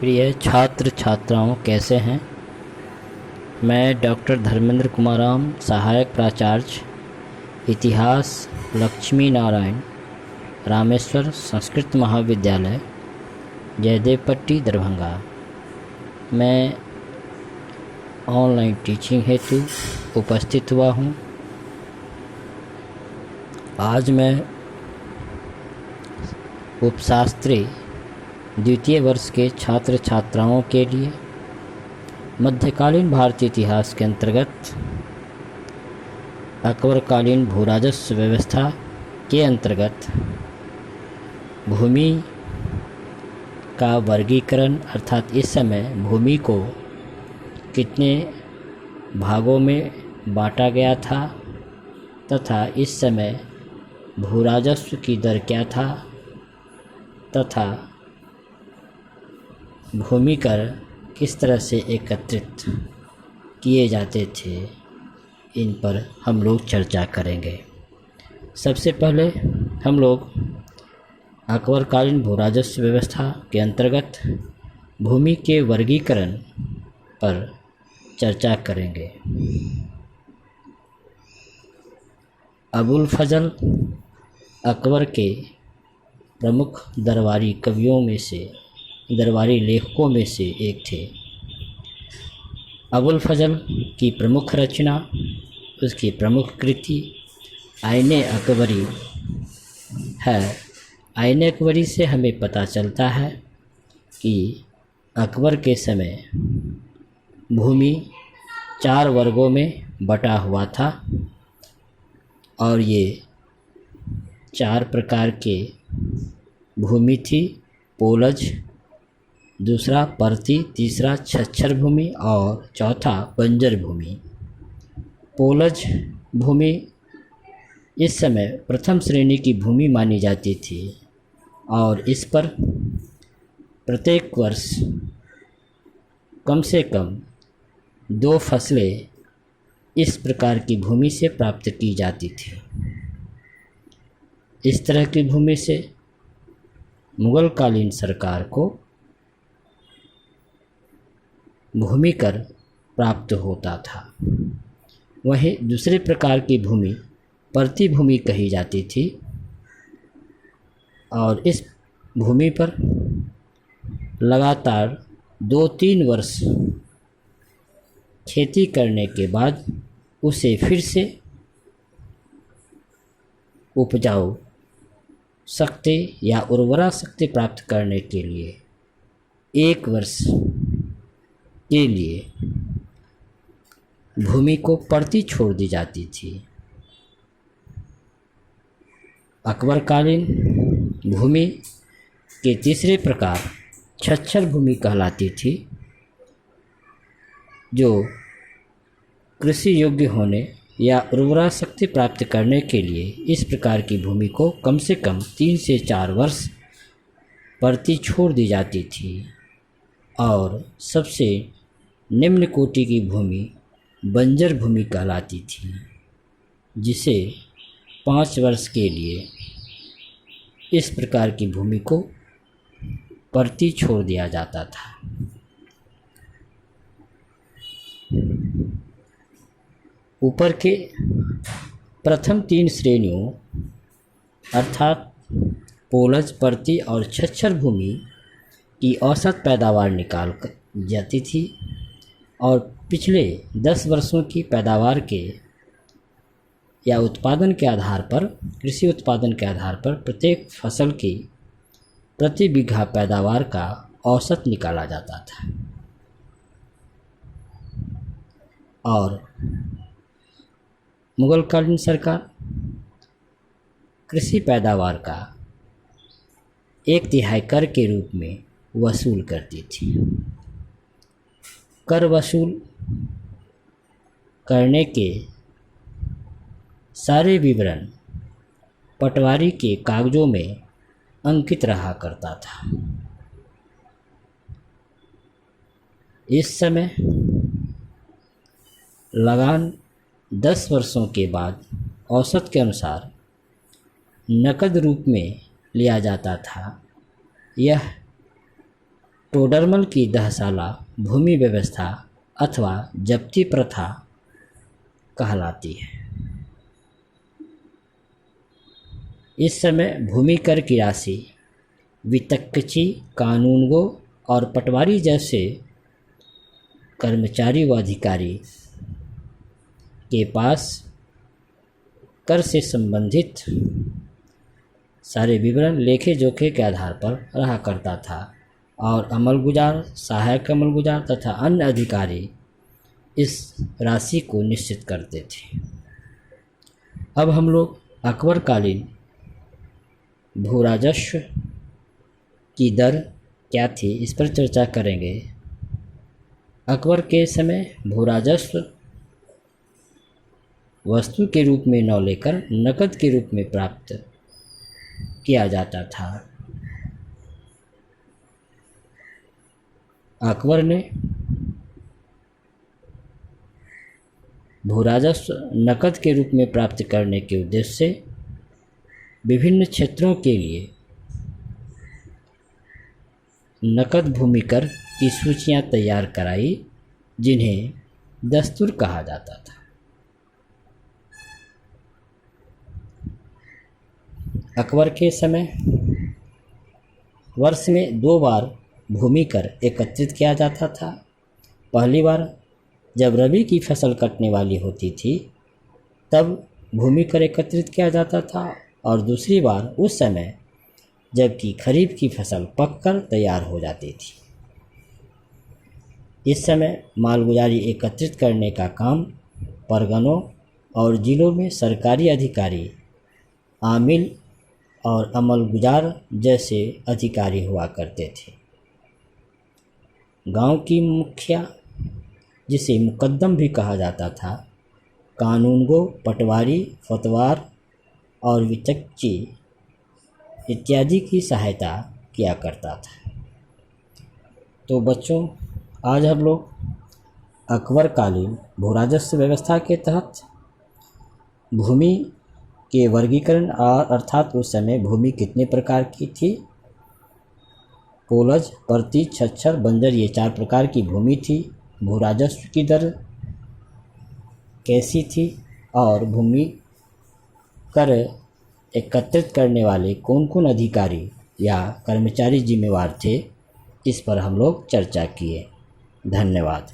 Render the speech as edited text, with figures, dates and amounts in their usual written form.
प्रिय छात्र छात्राओं, कैसे हैं। मैं डॉक्टर धर्मेंद्र कुमाराम, सहायक प्राचार्य इतिहास, लक्ष्मी नारायण रामेश्वर संस्कृत महाविद्यालय, जयदेव पट्टी, दरभंगा। मैं ऑनलाइन टीचिंग हेतु उपस्थित हुआ हूँ। आज मैं उपशास्त्री द्वितीय वर्ष के छात्र छात्राओं के लिए मध्यकालीन भारतीय इतिहास के अंतर्गत अकबरकालीन भूराजस्व व्यवस्था के अंतर्गत भूमि का वर्गीकरण, अर्थात इस समय भूमि को कितने भागों में बांटा गया था तथा इस समय भूराजस्व की दर क्या था तथा भूमि कर किस तरह से एकत्रित किए जाते थे, इन पर हम लोग चर्चा करेंगे। सबसे पहले हम लोग अकबरकालीन भूराजस्व व्यवस्था के अंतर्गत भूमि के वर्गीकरण पर चर्चा करेंगे। अबुल फजल अकबर के प्रमुख दरबारी कवियों में से, दरबारी लेखकों में से एक थे। अबुल फजल की प्रमुख रचना, उसकी प्रमुख कृति आईने अकबरी है। आईने अकबरी से हमें पता चलता है कि अकबर के समय भूमि 4 वर्गों में बटा हुआ था और ये 4 प्रकार के भूमि थी। पोलज, दूसरा परती, तीसरा छच्छर भूमि और चौथा बंजर भूमि। पोलज भूमि इस समय प्रथम श्रेणी की भूमि मानी जाती थी और इस पर प्रत्येक वर्ष कम से कम 2 फसलें इस प्रकार की भूमि से प्राप्त की जाती थी। इस तरह की भूमि से मुगल कालीन सरकार को भूमि कर प्राप्त होता था। वहीं दूसरे प्रकार की भूमि परती भूमि कही जाती थी और इस भूमि पर लगातार 2-3 वर्ष खेती करने के बाद उसे फिर से उपजाऊ शक्ति या उर्वरा शक्ति प्राप्त करने के लिए 1 वर्ष के लिए भूमि को परती छोड़ दी जाती थी। अकबरकालीन भूमि के तीसरे प्रकार छच्छर भूमि कहलाती थी, जो कृषि योग्य होने या उर्वरा शक्ति प्राप्त करने के लिए इस प्रकार की भूमि को कम से कम 3 से 4 वर्ष परती छोड़ दी जाती थी। और सबसे निम्न कोटि की भूमि बंजर भूमि कहलाती थी, जिसे 5 वर्ष के लिए इस प्रकार की भूमि को परती छोड़ दिया जाता था। ऊपर के प्रथम 3 श्रेणियों अर्थात पोलज, परती और छच्छर भूमि की औसत पैदावार निकाल जाती थी और पिछले 10 वर्षों की पैदावार के या उत्पादन के आधार पर, कृषि उत्पादन के आधार पर प्रत्येक फसल की प्रति बीघा पैदावार का औसत निकाला जाता था। और मुगलकालीन सरकार कृषि पैदावार का 1/3 कर के रूप में वसूल करती थी। कर वसूल करने के सारे विवरण पटवारी के कागजों में अंकित रहा करता था। इस समय लगान 10 वर्षों के बाद औसत के अनुसार नकद रूप में लिया जाता था। यह टोडरमल की दहशाला भूमि व्यवस्था अथवा जब्ती प्रथा कहलाती है। इस समय भूमि कर की राशि वितक्कची, कानूनगो और पटवारी जैसे कर्मचारी व अधिकारी के पास कर से संबंधित सारे विवरण लेखे जोखे के आधार पर रहा करता था और अमलगुजार, सहायक अमलगुजार तथा अन्य अधिकारी इस राशि को निश्चित करते थे। अब हम लोग अकबरकालीन भू राजस्व की दर क्या थी इस पर चर्चा करेंगे। अकबर के समय भू राजस्व वस्तु के रूप में न लेकर नकद के रूप में प्राप्त किया जाता था। अकबर ने भू राजस्व नकद के रूप में प्राप्त करने के उद्देश्य से विभिन्न क्षेत्रों के लिए नकद भूमि कर की सूचियां तैयार कराई, जिन्हें दस्तूर कहा जाता था। अकबर के समय वर्ष में 2 बार भूमि कर एकत्रित किया जाता था। पहली बार जब रबी की फसल कटने वाली होती थी तब भूमि कर एकत्रित किया जाता था, और दूसरी बार उस समय जबकि खरीफ की फसल पककर तैयार हो जाती थी। इस समय मालगुजारी एकत्रित करने का काम परगनों और जिलों में सरकारी अधिकारी, आमिल और अमलगुजार जैसे अधिकारी हुआ करते थे। गांव की मुखिया, जिसे मुकद्दम भी कहा जाता था, कानूनगो, पटवारी, फतवार और वितक्ची इत्यादि की सहायता किया करता था। तो बच्चों, आज हम लोग अकबरकालीन भू राजस्व व्यवस्था के तहत भूमि के वर्गीकरण अर्थात उस समय भूमि कितने प्रकार की थी, पोलज, परती, छच्छर, बंजर, ये 4 प्रकार की भूमि थी। भू राजस्व की दर कैसी थी और भूमि कर एकत्रित करने वाले कौन कौन अधिकारी या कर्मचारी जिम्मेवार थे, इस पर हम लोग चर्चा किए। धन्यवाद।